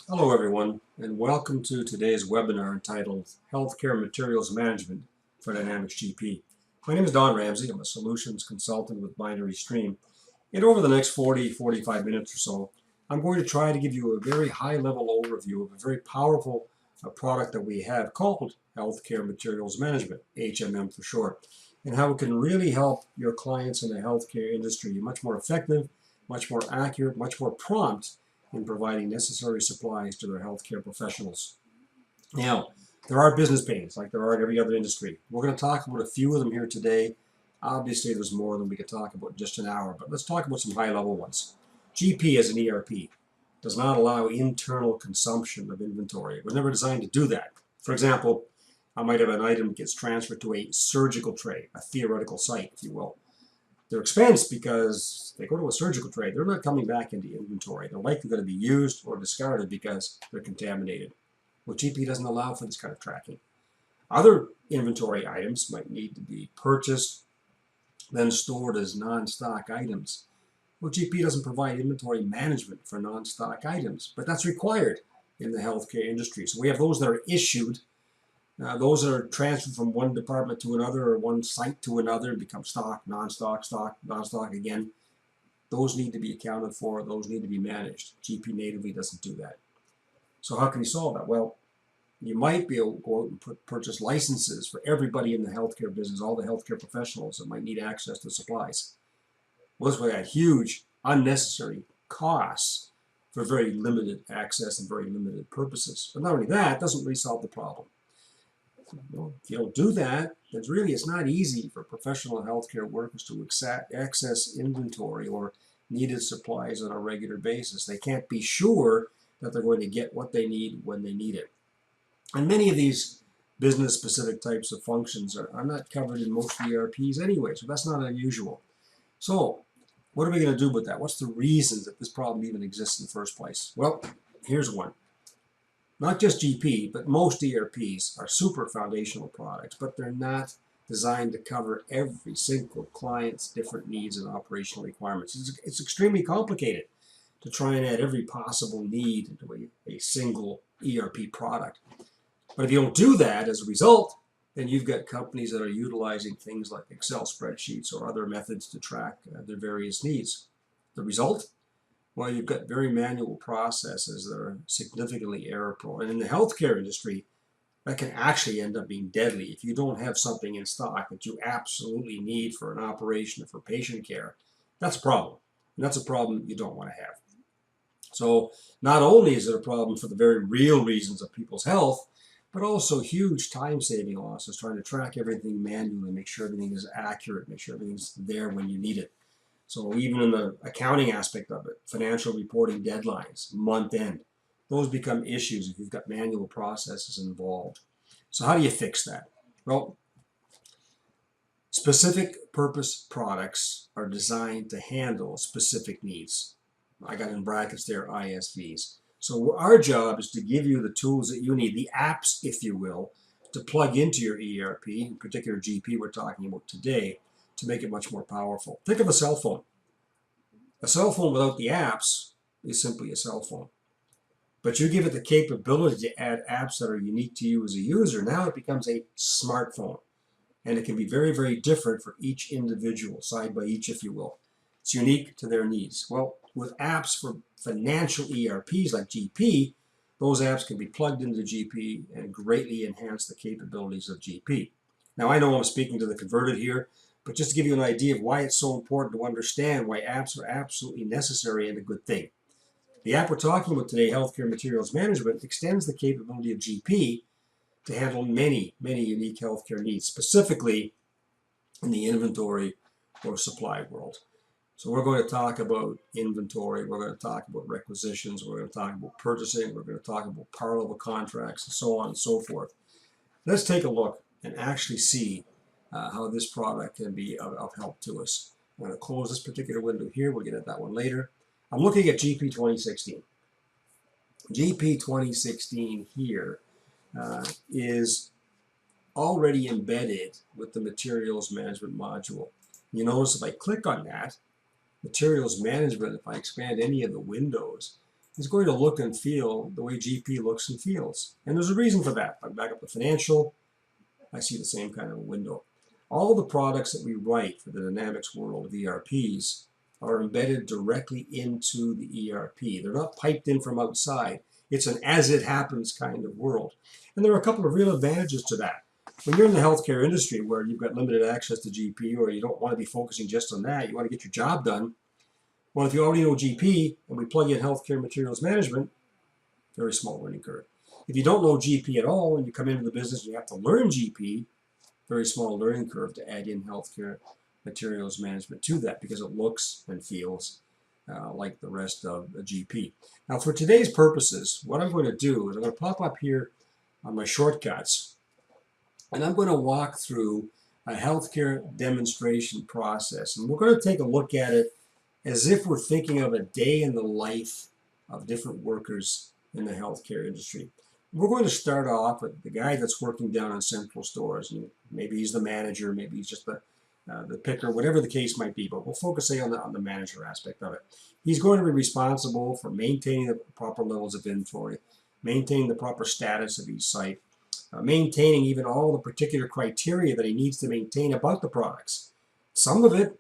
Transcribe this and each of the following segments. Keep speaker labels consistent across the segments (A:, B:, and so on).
A: Hello everyone, and welcome to today's webinar entitled Healthcare Materials Management for Dynamics GP. My name is Don Ramsey. I'm a solutions consultant with Binary Stream. And over the next 45 minutes or so, I'm going to try to give you a very high-level overview of a very powerful product that we have called Healthcare Materials Management, HMM for short, and how it can really help your clients in the healthcare industry be much more effective, much more accurate, much more prompt in providing necessary supplies to their healthcare professionals. Now, there are business pains like there are in every other industry. We're going to talk about a few of them here today. Obviously, there's more than we could talk about in just an hour, but let's talk about some high-level ones. GP as an ERP does not allow internal consumption of inventory. It was never designed to do that. For example, I might have an item that gets transferred to a surgical tray, a theoretical site, if you will. They're expensed because they go to a surgical tray. They're not coming back into inventory. They're likely going to be used or discarded because they're contaminated. Well, GP doesn't allow for this kind of tracking. Other inventory items might need to be purchased, then stored as non-stock items. Well, GP doesn't provide inventory management for non-stock items, but that's required in the healthcare industry. So we have those that are issued. Those that are transferred from one department to another or one site to another become stock, non-stock, non-stock again. Those need to be accounted for. Those need to be managed. GP natively doesn't do that. So how can you solve that? Well, you might be able to go out and purchase licenses for everybody in the healthcare business, all the healthcare professionals that might need access to supplies. Well, this way, huge unnecessary costs for very limited access and very limited purposes. But not only that, it doesn't really solve the problem. If you don't do that, then really it's not easy for professional healthcare workers to access inventory or needed supplies on a regular basis. They can't be sure that they're going to get what they need when they need it. And many of these business-specific types of functions are not covered in most ERPs anyway, so that's not unusual. So what are we going to do with that? What's the reasons that this problem even exists in the first place? Well, here's one. Not just GP, but most ERPs are super foundational products, but they're not designed to cover every single client's different needs and operational requirements. It's extremely complicated to try and add every possible need into a single ERP product. But if you don't do that, as a result, then you've got companies that are utilizing things like Excel spreadsheets or other methods to track their various needs. The result? Well, you've got very manual processes that are significantly error-prone. And in the healthcare industry, that can actually end up being deadly. If you don't have something in stock that you absolutely need for an operation or for patient care, that's a problem. And that's a problem you don't want to have. So not only is it a problem for the very real reasons of people's health, but also huge time-saving losses trying to track everything manually, make sure everything is accurate, make sure everything's there when you need it. So even in the accounting aspect of it, financial reporting deadlines, month end, those become issues if you've got manual processes involved. So how do you fix that? Well, specific purpose products are designed to handle specific needs. I got in brackets there ISVs. So our job is to give you the tools that you need, the apps, if you will, to plug into your ERP, in particular GP we're talking about today, to make it much more powerful. Think of a cell phone. A cell phone without the apps is simply a cell phone. But you give it the capability to add apps that are unique to you as a user, now it becomes a smartphone. And it can be very, very different for each individual, side by each, if you will. It's unique to their needs. Well, with apps for financial ERPs like GP, those apps can be plugged into GP and greatly enhance the capabilities of GP. Now, I know I'm speaking to the converted here, but just to give you an idea of why it's so important to understand why apps are absolutely necessary and a good thing. The app we're talking about today, Healthcare Materials Management, extends the capability of GP to handle many, many unique healthcare needs, specifically in the inventory or supply world. So we're going to talk about inventory, we're going to talk about requisitions, we're going to talk about purchasing, we're going to talk about power level contracts, and so on and so forth. Let's take a look and actually see how this product can be of help to us. I'm going to close this particular window here. We'll get at that one later. I'm looking at GP 2016. GP 2016 here is already embedded with the Materials Management module. You notice if I click on that, Materials Management, if I expand any of the windows, is going to look and feel the way GP looks and feels. And there's a reason for that. If I back up the financial, I see the same kind of a window. All the products that we write for the Dynamics world of ERPs are embedded directly into the ERP. They're not piped in from outside. It's an as-it-happens kind of world. And there are a couple of real advantages to that. When you're in the healthcare industry where you've got limited access to GP, or you don't want to be focusing just on that, you want to get your job done, well, if you already know GP and we plug in healthcare materials management, very small learning curve. If you don't know GP at all and you come into the business and you have to learn GP, very small learning curve to add in healthcare materials management to that, because it looks and feels like the rest of the GP. Now, for today's purposes, what I'm going to do is I'm going to pop up here on my shortcuts, and I'm going to walk through a healthcare demonstration process. And we're going to take a look at it as if we're thinking of a day in the life of different workers in the healthcare industry. We're going to start off with the guy that's working down on central stores. And maybe he's the manager, maybe he's just the picker, whatever the case might be, but we'll focus on the manager aspect of it. He's going to be responsible for maintaining the proper levels of inventory, maintaining the proper status of each site, maintaining even all the particular criteria that he needs to maintain about the products. Some of it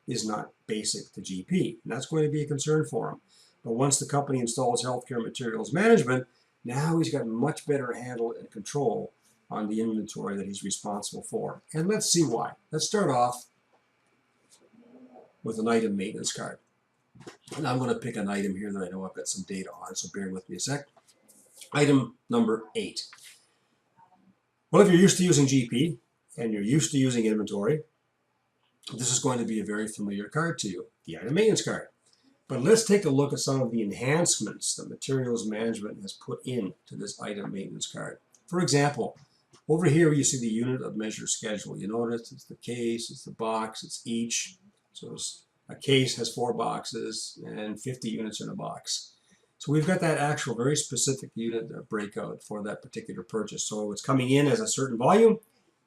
A: is not basic to GP, and that's going to be a concern for him. But once the company installs healthcare materials management, now he's got much better handle and control on the inventory that he's responsible for. And let's see why. Let's start off with an item maintenance card. And I'm going to pick an item here that I know I've got some data on, so bear with me a sec. Item number 8. Well, if you're used to using GP and you're used to using inventory, this is going to be a very familiar card to you, the item maintenance card. But let's take a look at some of the enhancements that materials management has put into this item maintenance card. For example, over here you see the unit of measure schedule. You notice it's the case, it's the box, it's each. So a case has 4 boxes and 50 units in a box. So we've got that actual very specific unit breakout for that particular purchase. So it's coming in as a certain volume,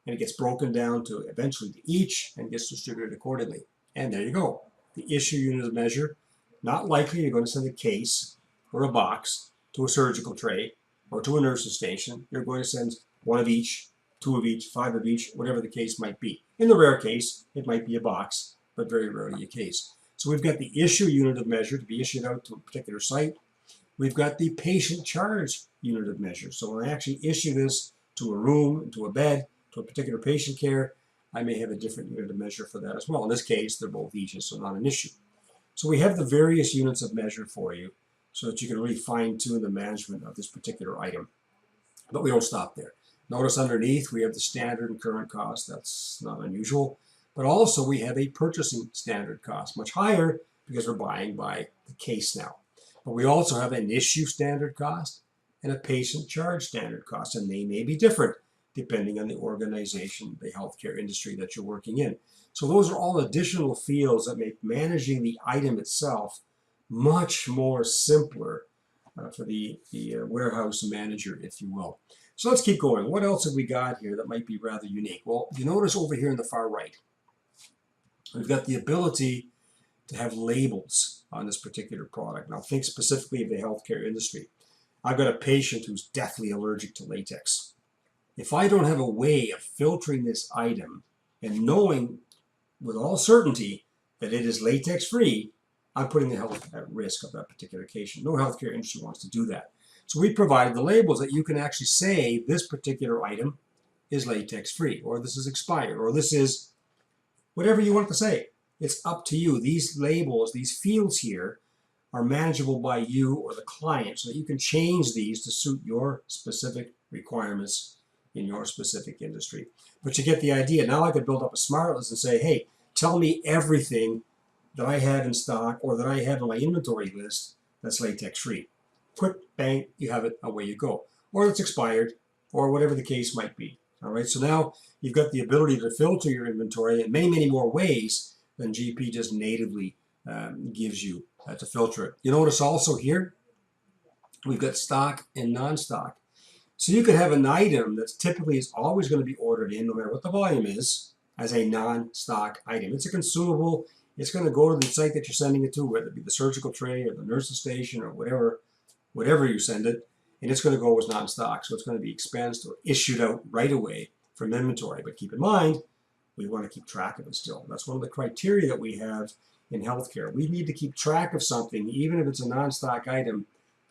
A: and it gets broken down to eventually to each and gets distributed accordingly. And there you go. The issue unit of measure. Not likely you're going to send a case or a box to a surgical tray or to a nurse's station. You're going to send 1 of each, 2 of each, 5 of each, whatever the case might be. In the rare case, it might be a box, but very rarely a case. So we've got the issue unit of measure to be issued out to a particular site. We've got the patient charge unit of measure. So when I actually issue this to a room, to a bed, to a particular patient care, I may have a different unit of measure for that as well. In this case, they're both each, so not an issue. So we have the various units of measure for you so that you can really fine-tune the management of this particular item. But we don't stop there. Notice underneath we have the standard and current cost. That's not unusual. But also we have a purchasing standard cost, much higher because we're buying by the case now. But we also have an issue standard cost and a patient charge standard cost, and they may be different depending on the organization, the healthcare industry that you're working in. So those are all additional fields that make managing the item itself much more simpler for the warehouse manager, if you will. So let's keep going. What else have we got here that might be rather unique? Well, you notice over here in the far right, we've got the ability to have labels on this particular product. Now think specifically of the healthcare industry. I've got a patient who's deathly allergic to latex. If I don't have a way of filtering this item and knowing with all certainty that it is latex free, I'm putting the health at risk of that particular patient. No healthcare industry wants to do that. So we provided the labels that you can actually say this particular item is latex free, or this is expired, or this is whatever you want to say. It's up to you. These labels, these fields here, are manageable by you or the client so that you can change these to suit your specific requirements in your specific industry. But you get the idea. Now I could build up a smart list and say, hey, tell me everything that I have in stock or that I have on my inventory list that's latex free. Quick, bang, you have it, away you go. Or it's expired, or whatever the case might be. All right, so now you've got the ability to filter your inventory in many, many more ways than GP just natively gives you to filter it. You notice also here, we've got stock and non-stock. So you could have an item that's typically is always going to be ordered in, no matter what the volume is, as a non-stock item. It's a consumable. It's going to go to the site that you're sending it to, whether it be the surgical tray or the nurse's station or whatever whatever you send it, and it's going to go as non-stock. So it's going to be expensed or issued out right away from inventory. But keep in mind, we want to keep track of it still. That's one of the criteria that we have in healthcare. We need to keep track of something, even if it's a non-stock item,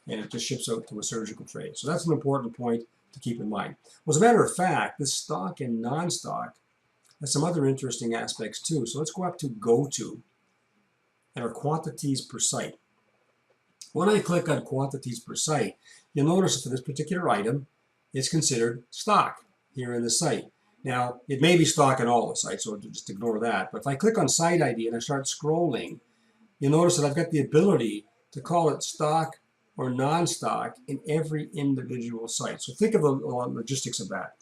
A: and it just ships out to a surgical tray. So that's an important point to keep in mind. Well, as a matter of fact, this stock and non-stock has some other interesting aspects too. So let's go up to Go To and our quantities per site. When I click on quantities per site, you'll notice that for this particular item, it's considered stock here in the site. Now, it may be stock in all the sites, so just ignore that. But if I click on site ID and I start scrolling, you'll notice that I've got the ability to call it stock or non-stock in every individual site. So think of the logistics of that.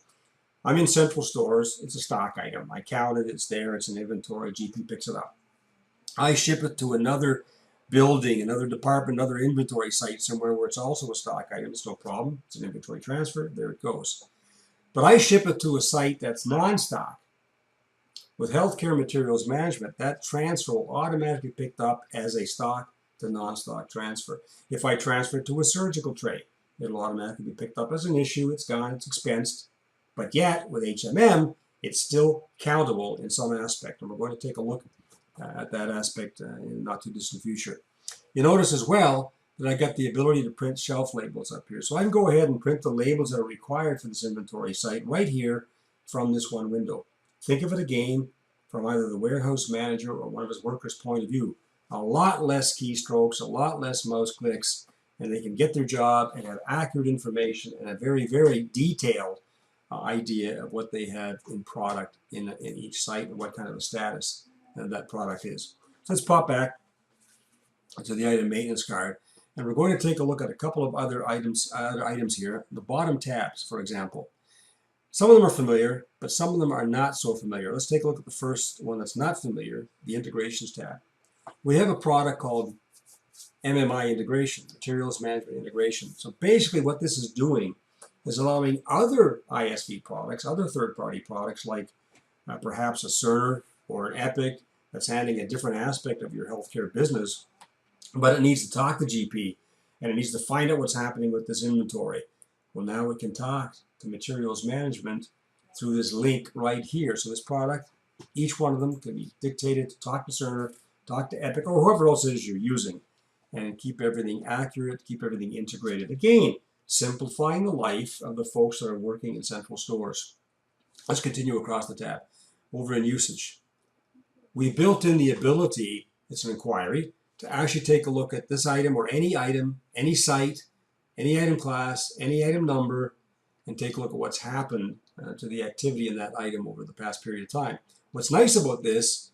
A: I'm in central stores, it's a stock item. I count it, it's there, it's in inventory, GP picks it up. I ship it to another building, another department, another inventory site somewhere where it's also a stock item. It's no problem, it's an inventory transfer, there it goes. But I ship it to a site that's non-stock. With healthcare materials management, that transfer will automatically be picked up as a stock to non-stock transfer. If I transfer it to a surgical tray, it'll automatically be picked up as an issue. It's gone, it's expensed. But yet, with HMM, it's still countable in some aspect. And we're going to take a look at that aspect in the not too distant future. You notice as well that I got the ability to print shelf labels up here. So I can go ahead and print the labels that are required for this inventory site right here from this one window. Think of it again from either the warehouse manager or one of his workers' point of view. A lot less keystrokes, a lot less mouse clicks, and they can get their job and have accurate information and a very, very detailed idea of what they have in product in each site and what kind of a status that product is. So let's pop back to the item maintenance card, and we're going to take a look at a couple of other items here. The bottom tabs, for example. Some of them are familiar, but some of them are not so familiar. Let's take a look at the first one that's not familiar, the integrations tab. We have a product called MMI integration, materials management integration. So basically what this is doing is allowing other ISV products, other third-party products like perhaps a Cerner or an Epic that's handling a different aspect of your healthcare business, but it needs to talk to GP and it needs to find out what's happening with this inventory. Well, now we can talk to materials management through this link right here. So this product, each one of them can be dictated to talk to Cerner, talk to Epic, or whoever else it is you're using, and keep everything accurate, keep everything integrated. Again, simplifying the life of the folks that are working in central stores. Let's continue across the tab. Over in usage, we built in the ability, it's an inquiry, to actually take a look at this item or any item, any site, any item class, any item number, and take a look at what's happened to the activity in that item over the past period of time. What's nice about this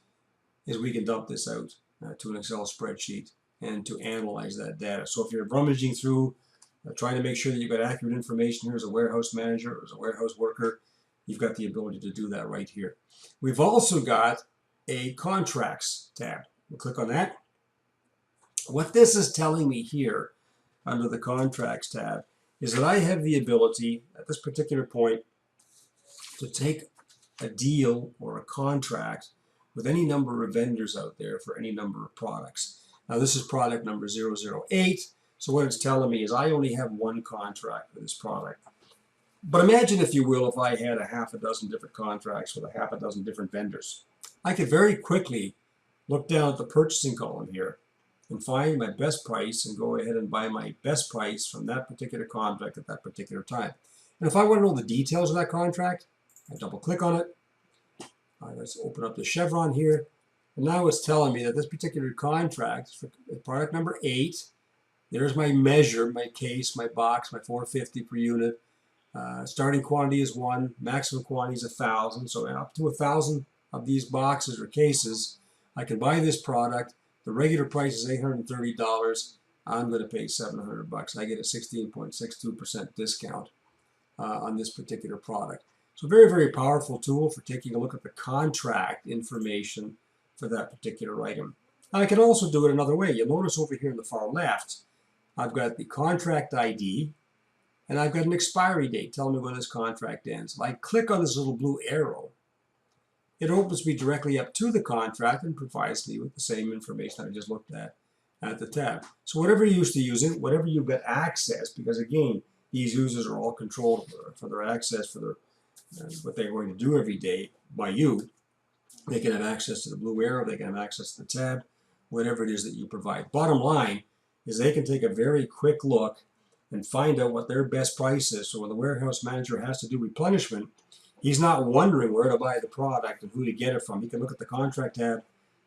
A: is we can dump this out to an Excel spreadsheet and to analyze that data. So if you're rummaging through, trying to make sure that you've got accurate information here as a warehouse manager or as a warehouse worker, you've got the ability to do that right here. We've also got a contracts tab. We'll click on that. What this is telling me here under the contracts tab is that I have the ability at this particular point to take a deal or a contract with any number of vendors out there for any number of products. Now this is product number 008, so what it's telling me is I only have one contract for this product. But imagine, if you will, if I had a half a dozen different contracts with a half a dozen different vendors. I could very quickly look down at the purchasing column here and find my best price and go ahead and buy my best price from that particular contract at that particular time. And if I want to know the details of that contract, I double click on it. Let's open up the chevron here. And now it's telling me that this particular contract, for product number 8, there's my measure, my case, my box, my 450 per unit. Starting quantity is 1, maximum quantity is 1,000. So up to 1,000 of these boxes or cases, I can buy this product. The regular price is $830. I'm going to pay $700. I get a 16.62% discount on this particular product. So very, very powerful tool for taking a look at the contract information for that particular item. Now, I can also do it another way. You'll notice over here in the far left, I've got the contract ID, and I've got an expiry date telling me when this contract ends. If I click on this little blue arrow, it opens me directly up to the contract and provides me with the same information I just looked at at the tab. So whatever you're used to using, whatever you've got access, because again, these users are all controlled for their access, for their what they're going to do every day by you. They can have access to the blue arrow, they can have access to the tab, whatever it is that you provide. Bottom line is they can take a very quick look and find out what their best price is. So when the warehouse manager has to do replenishment, he's not wondering where to buy the product and who to get it from. He can look at the contract tab,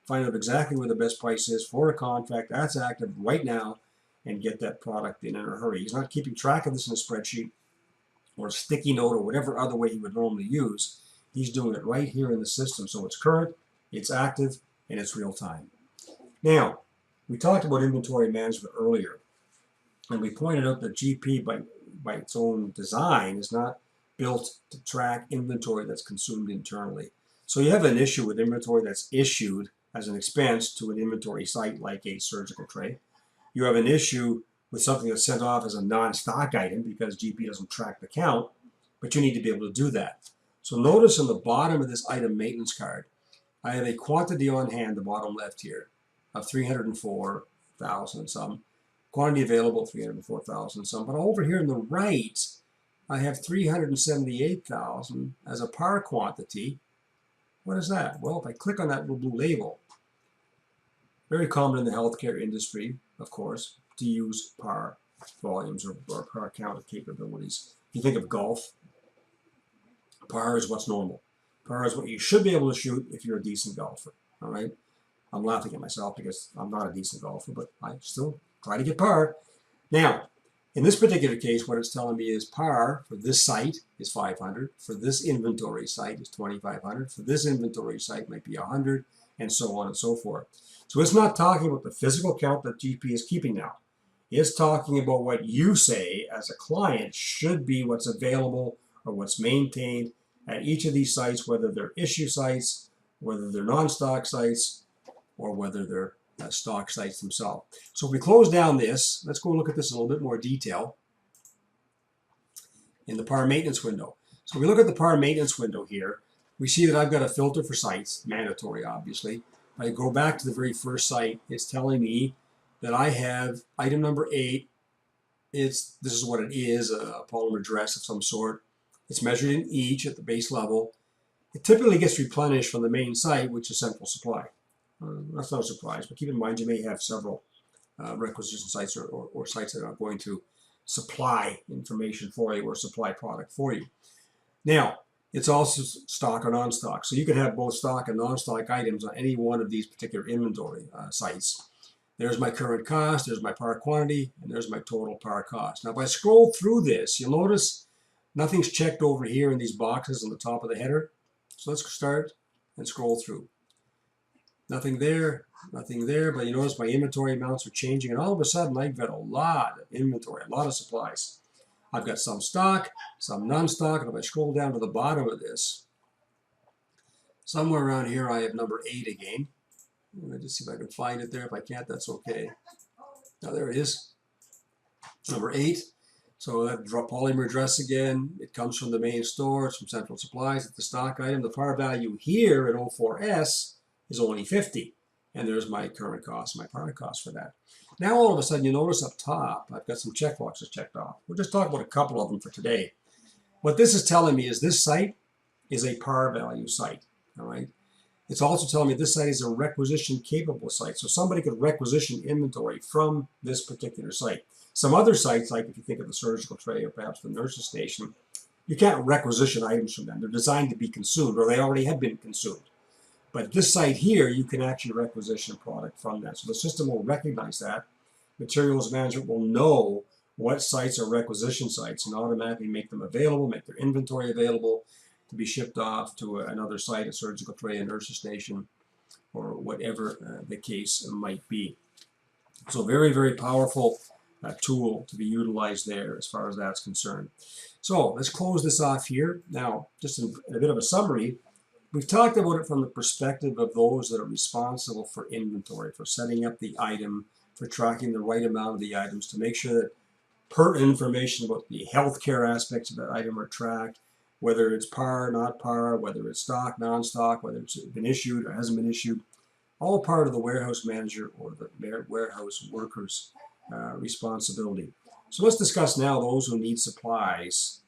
A: find out exactly where the best price is for a contract that's active right now, and get that product in a hurry. He's not keeping track of this in a spreadsheet or a sticky note or whatever other way he would normally use. He's doing it right here in the system. So it's current, it's active, and it's real time. Now, we talked about inventory management earlier, and we pointed out that GP by its own design is not built to track inventory that's consumed internally. So you have an issue with inventory that's issued as an expense to an inventory site like a surgical tray. You have an issue with something that's sent off as a non-stock item because GP doesn't track the count, but you need to be able to do that. So notice on the bottom of this item maintenance card, I have a quantity on hand, the bottom left here, of 304,000 and some. Quantity available, 304,000 and some. But over here on the right, I have 378,000 as a par quantity. What is that? Well, if I click on that little blue label, very common in the healthcare industry, of course, to use par volumes or par count of capabilities. If you think of golf, par is what's normal. Par is what you should be able to shoot if you're a decent golfer, all right? I'm laughing at myself because I'm not a decent golfer, but I still try to get par. Now, in this particular case, what it's telling me is par for this site is 500, for this inventory site is 2,500, for this inventory site might be 100, and so on and so forth. So it's not talking about the physical count that GP is keeping now. It's talking about what you say as a client should be what's available or what's maintained at each of these sites, whether they're issue sites, whether they're non-stock sites, or whether they're stock sites themselves. So if we close down this, let's go look at this in a little bit more detail in the par maintenance window. So we look at the par maintenance window here, we see that I've got a filter for sites, mandatory obviously. If I go back to the very first site, it's telling me that I have item number 8. This is what it is, a polymer dress of some sort. It's measured in each at the base level. It typically gets replenished from the main site, which is central supply. That's not a surprise, but keep in mind you may have several requisition sites or sites that are going to supply information for you or supply product for you. Now, it's also stock or non-stock. So you can have both stock and non-stock items on any one of these particular inventory sites. There's my current cost, there's my par quantity, and there's my total par cost. Now, if I scroll through this, you'll notice nothing's checked over here in these boxes on the top of the header. So let's start and scroll through. Nothing there, but you notice my inventory amounts are changing, and all of a sudden I've got a lot of inventory, a lot of supplies. I've got some stock, some non-stock, and if I scroll down to the bottom of this, somewhere around here I have number 8 again. Let me just see if I can find it there. If I can't, that's okay. Now there it is, number 8. So that polymer dress again, it comes from the main store, it's from Central Supplies, it's the stock item. The par value here at 04S is only 50, and there's my current cost, my par cost for that. Now all of a sudden you notice up top I've got some checkboxes checked off. We'll just talk about a couple of them for today. What this is telling me is this site is a par value site, all right? It's also telling me this site is a requisition capable site, so somebody could requisition inventory from this particular site. Some other sites, like if you think of the surgical tray or perhaps the nurse's station, you can't requisition items from them. They're designed to be consumed, or they already have been consumed. But this site here, you can actually requisition product from that. So the system will recognize that. Materials management will know what sites are requisition sites and automatically make them available, make their inventory available to be shipped off to another site, a surgical tray, a nurse's station, or whatever the case might be. So very, very powerful tool to be utilized there as far as that's concerned. So let's close this off here. Now, just in a bit of a summary, we've talked about it from the perspective of those that are responsible for inventory, for setting up the item, for tracking the right amount of the items, to make sure that pertinent information about the healthcare aspects of that item are tracked, whether it's par, not par, whether it's stock, non-stock, whether it's been issued or hasn't been issued. all part of the warehouse manager or the warehouse worker's responsibility. So let's discuss now those who need supplies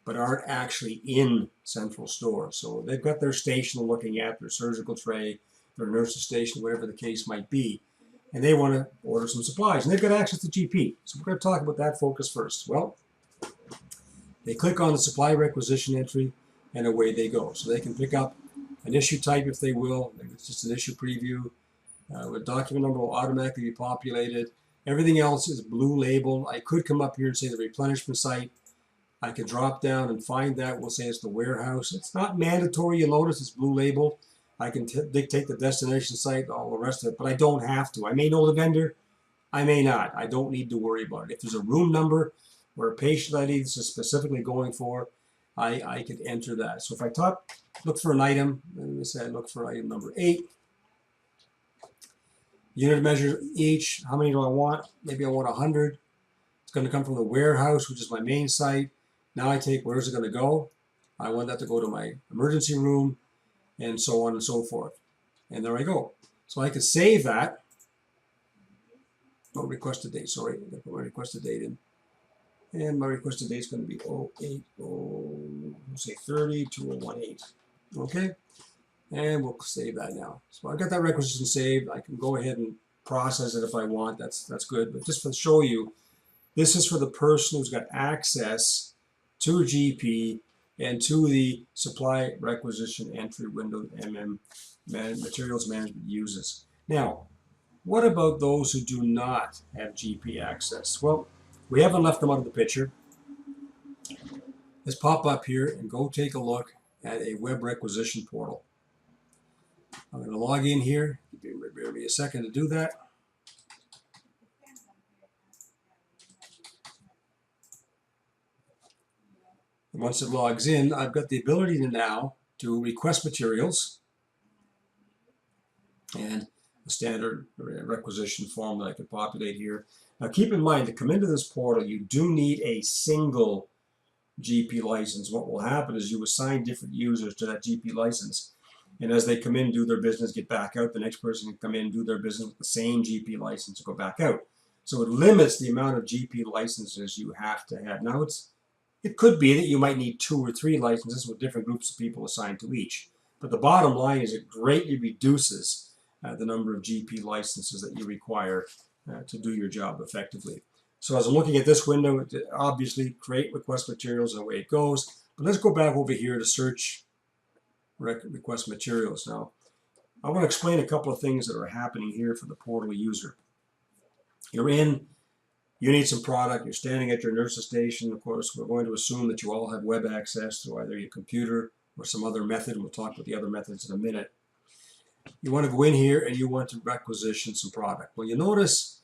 A: but aren't actually in central store. So they've got their station looking at, their surgical tray, their nurse's station, whatever the case might be, and they want to order some supplies, and they've got access to GP. So we're going to talk about that focus first. Well, they click on the supply requisition entry, and away they go. So they can pick up an issue type if they will. Maybe it's just an issue preview. The document number will automatically be populated. Everything else is blue labeled. I could come up here and say the replenishment site. I could drop down and find that. We'll say it's the warehouse. It's not mandatory. You'll notice it's blue labeled. I can dictate the destination site, all the rest of it, but I don't have to. I may know the vendor. I may not. I don't need to worry about it. If there's a room number or a patient ID this is specifically going for, I could enter that. So if I look for an item, let me say I look for item number 8. Unit measure each. How many do I want? Maybe I want 100. It's going to come from the warehouse, which is my main site. Now I take, where's it going to go? I want that to go to my emergency room, and so on and so forth. And there I go. So I can save that. Oh, requested date. Sorry, I'm going to put my requested date in. And my requested date is going to be 30/2018. Okay? And we'll save that now. So I've got that requisition saved. I can go ahead and process it if I want. That's good. But just to show you, this is for the person who's got access to GP and to the supply requisition entry window that Materials Management uses. Now, what about those who do not have GP access? Well, we haven't left them out of the picture. Let's pop up here and go take a look at a web requisition portal. I'm going to log in here. Give me a second to do that. And once it logs in, I've got the ability now to request materials and a standard requisition form that I can populate here. Now keep in mind, to come into this portal, you do need a single GP license. What will happen is you assign different users to that GP license. And as they come in, do their business, get back out, the next person can come in, do their business with the same GP license and go back out. So it limits the amount of GP licenses you have to have. Now it could be that you might need 2 or 3 licenses with different groups of people assigned to each. But the bottom line is it greatly reduces the number of GP licenses that you require to do your job effectively. So as I'm looking at this window, obviously create request materials and away it goes. But let's go back over here to search request materials. Now, I want to explain a couple of things that are happening here for the portal user. You're in, you need some product, you're standing at your nurse's station. Of course, we're going to assume that you all have web access to either your computer or some other method, and we'll talk about the other methods in a minute. You want to go in here and you want to requisition some product. Well, you notice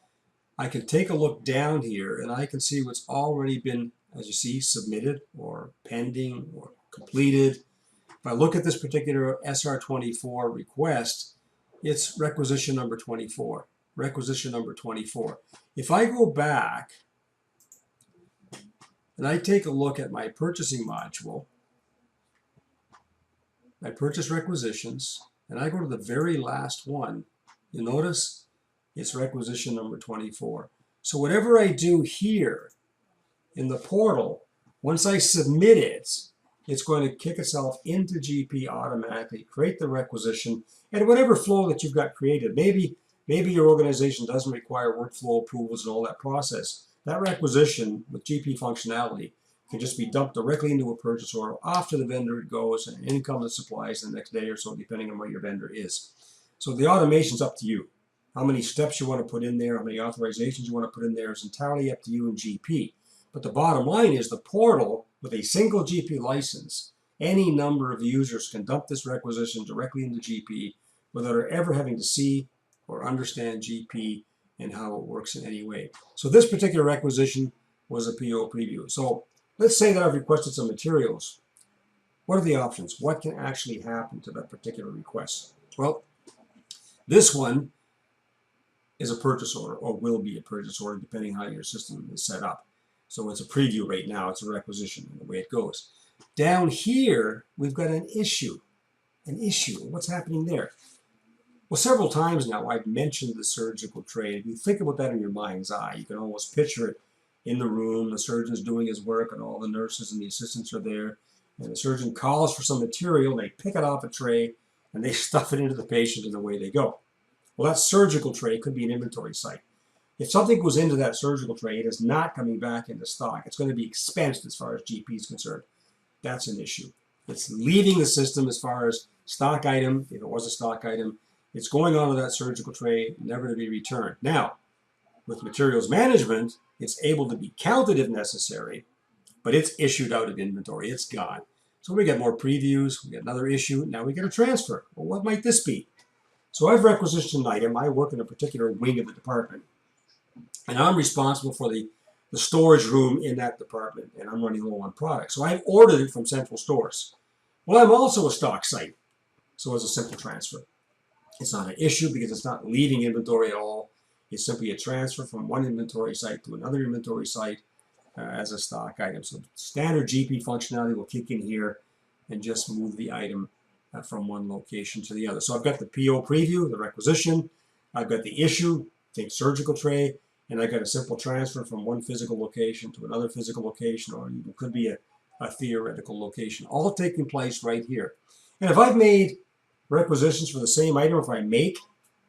A: I can take a look down here and I can see what's already been, as you see, submitted or pending or completed. If I look at this particular SR24 request, it's requisition number 24. Requisition number 24. If I go back and I take a look at my purchasing module, my purchase requisitions, and I go to the very last one, you notice it's requisition number 24. So whatever I do here in the portal, once I submit it, it's going to kick itself into GP automatically, create the requisition, and whatever flow that you've got created. Maybe your organization doesn't require workflow approvals and all that process. That requisition with GP functionality can just be dumped directly into a purchase order. Off to the vendor it goes, and in come the supplies the next day or so, depending on what your vendor is. So the automation's up to you. How many steps you want to put in there, how many authorizations you want to put in there is entirely up to you and GP. But the bottom line is the portal, with a single GP license, any number of users can dump this requisition directly into GP without ever having to see or understand GP and how it works in any way. So this particular requisition was a PO preview. So let's say that I've requested some materials. What are the options? What can actually happen to that particular request? Well, this one is a purchase order, or will be a purchase order, depending how your system is set up. So it's a preview right now, it's a requisition, and the way it goes. Down here, we've got an issue. An issue, what's happening there? Well, several times now I've mentioned the surgical tray. If you think about that in your mind's eye, you can almost picture it in the room. The surgeon's doing his work and all the nurses and the assistants are there. And the surgeon calls for some material, they pick it off a tray, and they stuff it into the patient and away they go. Well, that surgical tray could be an inventory site. If something goes into that surgical tray, it is not coming back into stock. It's going to be expensed as far as GP is concerned. That's an issue. It's leaving the system as far as stock item, if it was a stock item. It's going onto that surgical tray, never to be returned. Now, with materials management, it's able to be counted if necessary, but it's issued out of inventory. It's gone. So we get more previews, we get another issue, now we get a transfer. Well, what might this be? So I've requisitioned an item. I work in a particular wing of the department, and I'm responsible for the storage room in that department, and I'm running low on product. So I've ordered it from Central Stores. Well, I'm also a stock site, so it's a simple transfer. It's not an issue because it's not leaving inventory at all. It's simply a transfer from one inventory site to another inventory site as a stock item. So standard GP functionality will kick in here and just move the item from one location to the other. So I've got the PO preview, the requisition. I've got the issue, think surgical tray, and I've got a simple transfer from one physical location to another physical location, or it could be a theoretical location, all taking place right here. And if I've made requisitions for the same item, if I make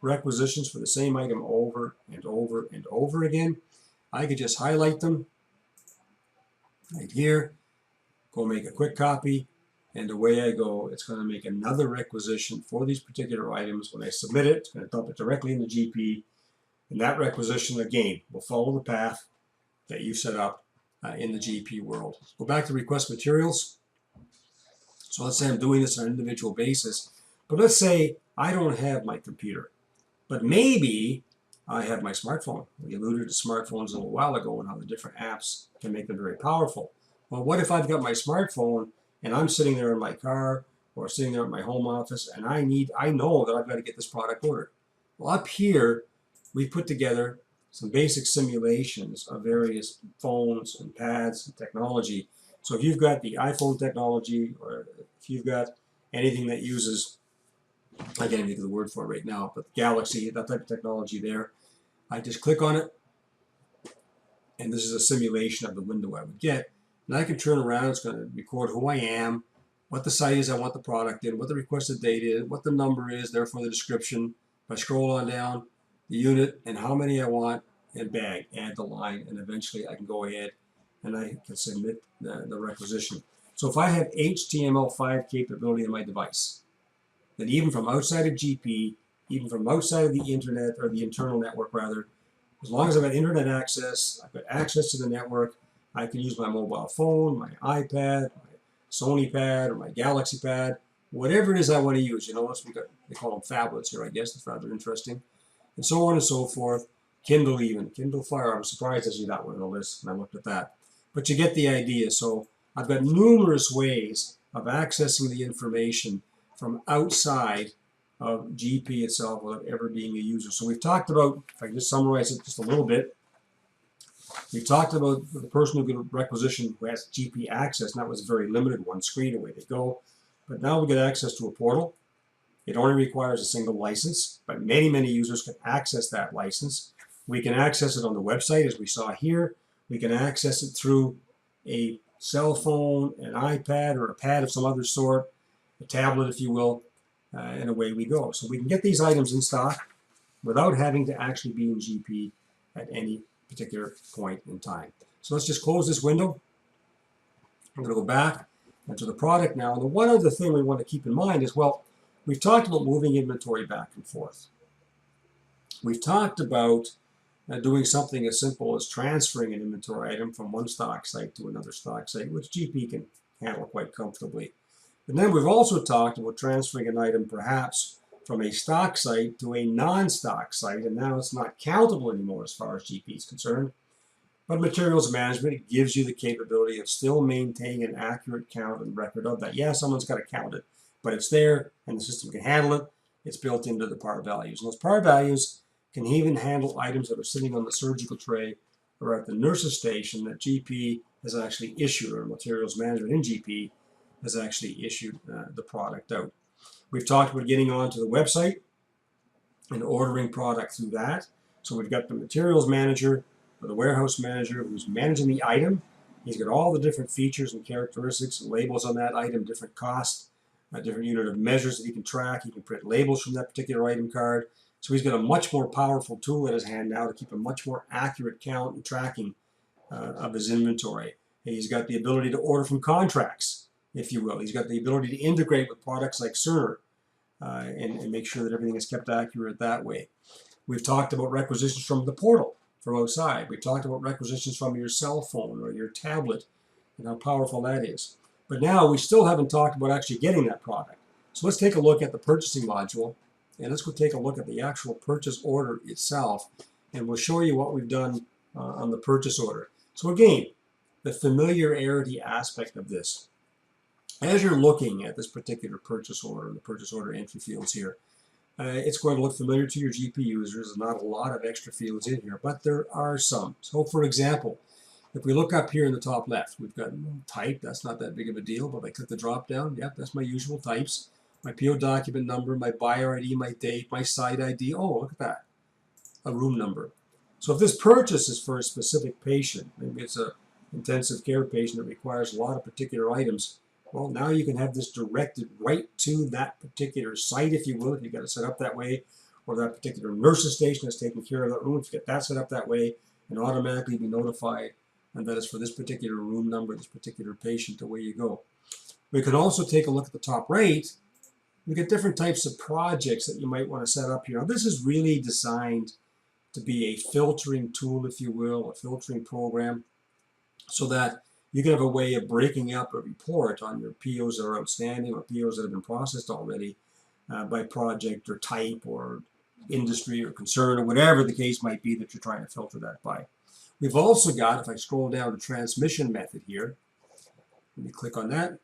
A: requisitions for the same item over and over and over again, I could just highlight them right here, go make a quick copy, and away I go. It's going to make another requisition for these particular items. When I submit it, it's going to dump it directly in the GP, and that requisition, again, will follow the path that you set up in the GP world. Go back to request materials. So let's say I'm doing this on an individual basis, but let's say I don't have my computer, but maybe I have my smartphone. We alluded to smartphones a little while ago and how the different apps can make them very powerful. Well, what if I've got my smartphone and I'm sitting there in my car or sitting there at my home office and I know that I've got to get this product ordered. Well, up here, we put together some basic simulations of various phones and pads and technology. So if you've got the iPhone technology, or if you've got anything that uses, I can't even think of the word for it right now, but Galaxy, that type of technology there, I just click on it, and this is a simulation of the window I would get. And I can turn around, it's going to record who I am, what the site is I want the product in, what the requested date is, what the number is, therefore the description. If I scroll on down, the unit and how many I want, and bag, add the line, and eventually I can go ahead and I can submit the requisition. So if I have HTML5 capability in my device, then even from outside of GP, even from outside of the internet, or the internal network rather, as long as I've got internet access, I've got access to the network, I can use my mobile phone, my iPad, my Sony pad, or my Galaxy pad, whatever it is I want to use. You know, they call them phablets here, I guess. That's rather interesting. And so on and so forth. Kindle even. Kindle Fire. I'm surprised I see that one on the list, and I looked at that. But you get the idea. So I've got numerous ways of accessing the information from outside of GP itself without ever being a user. So we've talked about, if I can just summarize it just a little bit, we've talked about the person who could requisition who has GP access, and that was very limited, one screen, away they go. But now we get access to a portal. It only requires a single license, but many, many users can access that license. We can access it on the website, as we saw here. We can access it through a cell phone, an iPad, or a pad of some other sort, a tablet, if you will, and away we go. So we can get these items in stock without having to actually be in GP at any particular point in time. So let's just close this window. I'm going to go back into the product now. And the one other thing we want to keep in mind is, well, we've talked about moving inventory back and forth. We've talked about doing something as simple as transferring an inventory item from one stock site to another stock site, which GP can handle quite comfortably. And then we've also talked about transferring an item perhaps from a stock site to a non-stock site, and now it's not countable anymore as far as GP is concerned. But materials management gives you the capability of still maintaining an accurate count and record of that. Yeah, someone's got to count it, but it's there and the system can handle it. It's built into the par values. And those par values can even handle items that are sitting on the surgical tray or at the nurse's station that GP has actually issued, or materials management in GP has actually issued the product out. We've talked about getting onto the website. and ordering product through that. So we've got the materials manager or the warehouse manager who's managing the item. He's got all the different features and characteristics and labels on that item, different costs, a different unit of measures that he can track. He can print labels from that particular item card. So he's got a much more powerful tool in his hand now to keep a much more accurate count and tracking of his inventory. And he's got the ability to order from contracts, if you will. He's got the ability to integrate with products like Cerner and make sure that everything is kept accurate that way. We've talked about requisitions from the portal from outside. We've talked about requisitions from your cell phone or your tablet and how powerful that is. But now we still haven't talked about actually getting that product. So let's take a look at the purchasing module, and let's go take a look at the actual purchase order itself, and we'll show you what we've done on the purchase order. So again, the familiarity aspect of this. As you're looking at this particular purchase order, the purchase order entry fields here, it's going to look familiar to your GP users. There's not a lot of extra fields in here, but there are some. So for example, if we look up here in the top left, we've got type. That's not that big of a deal, but if I click the drop down, yep, that's my usual types. My PO document number, my buyer ID, my date, my site ID. Oh, look at that, a room number. So if this purchase is for a specific patient, maybe it's an intensive care patient that requires a lot of particular items, well, now you can have this directed right to that particular site, if you will, if you've got it set up that way, or that particular nurse's station that's taking care of that room. If you get that set up that way, and automatically be notified, and that is for this particular room number, this particular patient, away you go. We can also take a look at the top right. We get different types of projects that you might want to set up here. Now, this is really designed to be a filtering tool, if you will, a filtering program, so that you can have a way of breaking up a report on your POs that are outstanding or POs that have been processed already by project or type or industry or concern or whatever the case might be that you're trying to filter that by. We've also got, if I scroll down to transmission method here, let me click on that.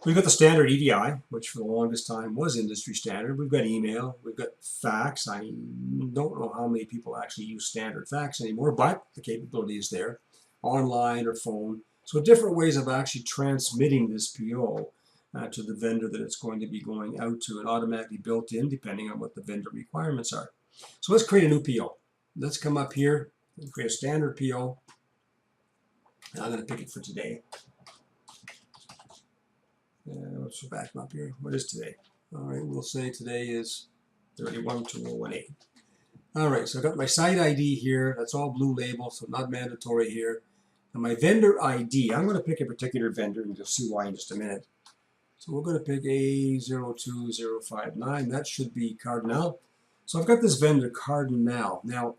A: We've got the standard EDI, which for the longest time was industry standard. We've got email, we've got fax. I don't know how many people actually use standard fax anymore, but the capability is there. Online or phone. So different ways of actually transmitting this PO to the vendor that it's going to be going out to, and automatically built in depending on what the vendor requirements are. So let's create a new PO. Let's come up here and create a standard PO. And I'm going to pick it for today. Let's go back up here. What is today? All right, we'll say today is 31/2018. All right, so I've got my site ID here. That's all blue label, so not mandatory here. And my vendor ID, I'm going to pick a particular vendor, and you'll see why in just a minute. So we're going to pick A02059. That should be Cardinal. So I've got this vendor, Cardinal. Now,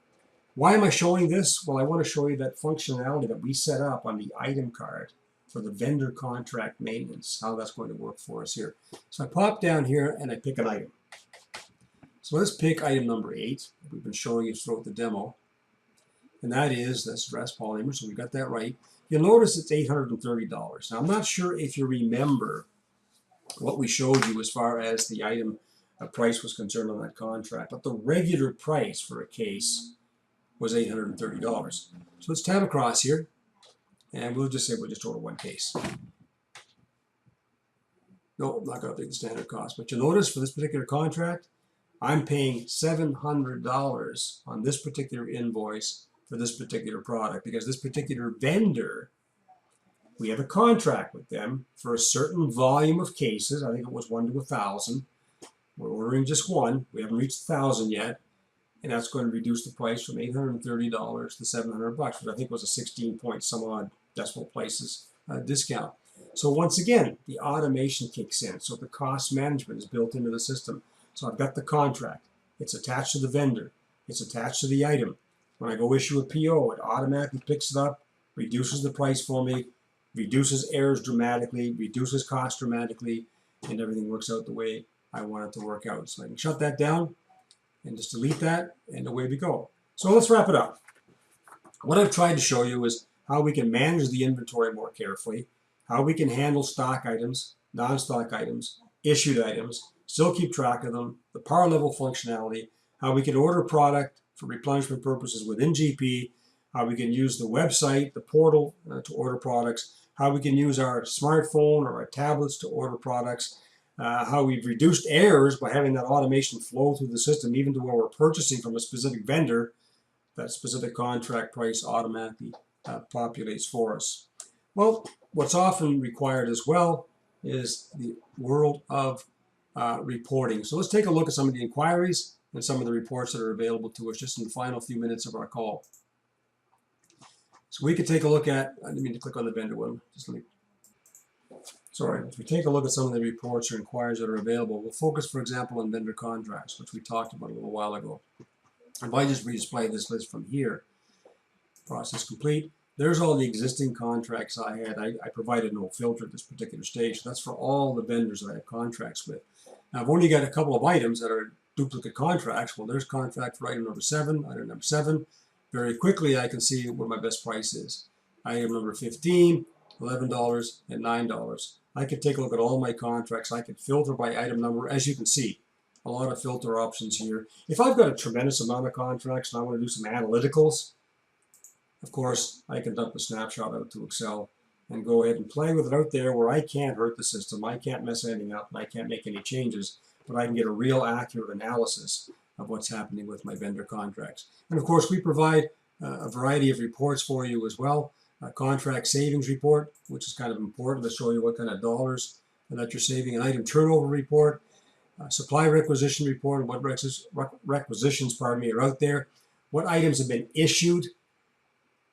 A: why am I showing this? Well, I want to show you that functionality that we set up on the item card for the vendor contract maintenance, how that's going to work for us here. So I pop down here and I pick an item. So let's pick item number 8. We've been showing you throughout the demo. And that's dress polymer, so we got that right. You'll notice it's $830. Now, I'm not sure if you remember what we showed you as far as the item price was concerned on that contract, but the regular price for a case was $830. So let's tab across here, and we'll just say we'll just order one case. No, I'm not going to take the standard cost, but you'll notice for this particular contract, I'm paying $700 on this particular invoice for this particular product, because this particular vendor, we have a contract with them for a certain volume of cases. I think it was 1 to 1,000. We're ordering just one. We haven't reached 1,000 yet, and that's going to reduce the price from $830 to $700, which I think was a 16 point some odd decimal places discount. So once again, the automation kicks in. So the cost management is built into the system. So I've got the contract. It's attached to the vendor. It's attached to the item. When I go issue a PO, it automatically picks it up, reduces the price for me, reduces errors dramatically, reduces cost dramatically, and everything works out the way I want it to work out. So I can shut that down and just delete that, and away we go. So let's wrap it up. What I've tried to show you is how we can manage the inventory more carefully, how we can handle stock items, non-stock items, issued items, still keep track of them, the power level functionality, how we can order product for replenishment purposes within GP, how we can use the website, the portal to order products, how we can use our smartphone or our tablets to order products, how we've reduced errors by having that automation flow through the system, even to where we're purchasing from a specific vendor, that specific contract price automatically populates for us. Well, what's often required as well is the world of reporting. So let's take a look at some of the inquiries and some of the reports that are available to us just in the final few minutes of our call. So we could take a look at, I didn't mean to click on the vendor one, just let me, sorry, if we take a look at some of the reports or inquiries that are available, we'll focus, for example, on vendor contracts, which we talked about a little while ago. If I just redisplay this list from here, process complete, there's all the existing contracts I had. I provided no filter at this particular stage. That's for all the vendors that I have contracts with. Now, I've only got a couple of items that are duplicate contracts. Well, there's contract for item number 7, item number 7. Very quickly, I can see what my best price is. Item number 15, $11, and $9. I could take a look at all my contracts. I could filter by item number, as you can see. A lot of filter options here. If I've got a tremendous amount of contracts and I want to do some analyticals, of course, I can dump a snapshot out to Excel and go ahead and play with it out there where I can't hurt the system, I can't mess anything up, and I can't make any changes, but I can get a real accurate analysis of what's happening with my vendor contracts. And of course, we provide a variety of reports for you as well. A contract savings report, which is kind of important to show you what kind of dollars that you're saving. An item turnover report, supply requisition report, what requisitions, are out there, what items have been issued,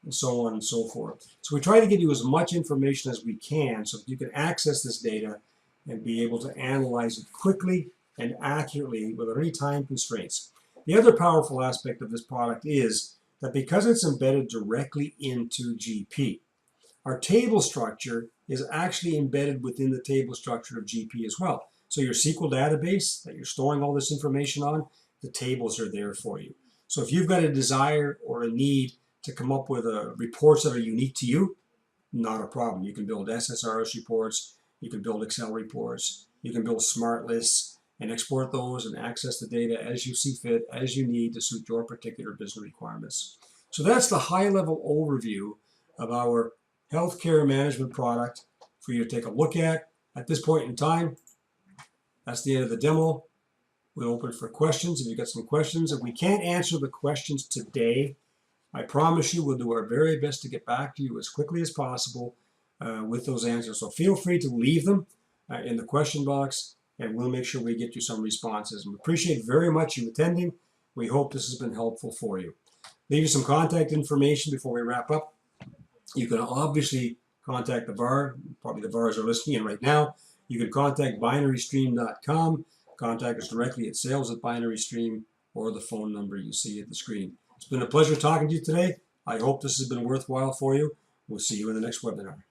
A: and so on and so forth. So we try to give you as much information as we can so that you can access this data and be able to analyze it quickly and accurately without any time constraints. The other powerful aspect of this product is that because it's embedded directly into GP, our table structure is actually embedded within the table structure of GP as well. So your SQL database that you're storing all this information on, the tables are there for you. So if you've got a desire or a need to come up with reports that are unique to you, not a problem. You can build SSRS reports, you can build Excel reports, you can build smart lists and export those and access the data as you see fit, as you need to suit your particular business requirements. So that's the high-level overview of our healthcare management product for you to take a look at. At this point in time, that's the end of the demo. We'll open for questions if you've got some questions. If we can't answer the questions today, I promise you we'll do our very best to get back to you as quickly as possible with those answers. So feel free to leave them in the question box, and we'll make sure we get you some responses. And we appreciate very much you attending. We hope this has been helpful for you. Leave you some contact information before we wrap up. You can obviously contact the VAR. Probably the VARs are listening in right now. You can contact binarystream.com. Contact us directly at sales@binarystream or the phone number you see at the screen. It's been a pleasure talking to you today. I hope this has been worthwhile for you. We'll see you in the next webinar.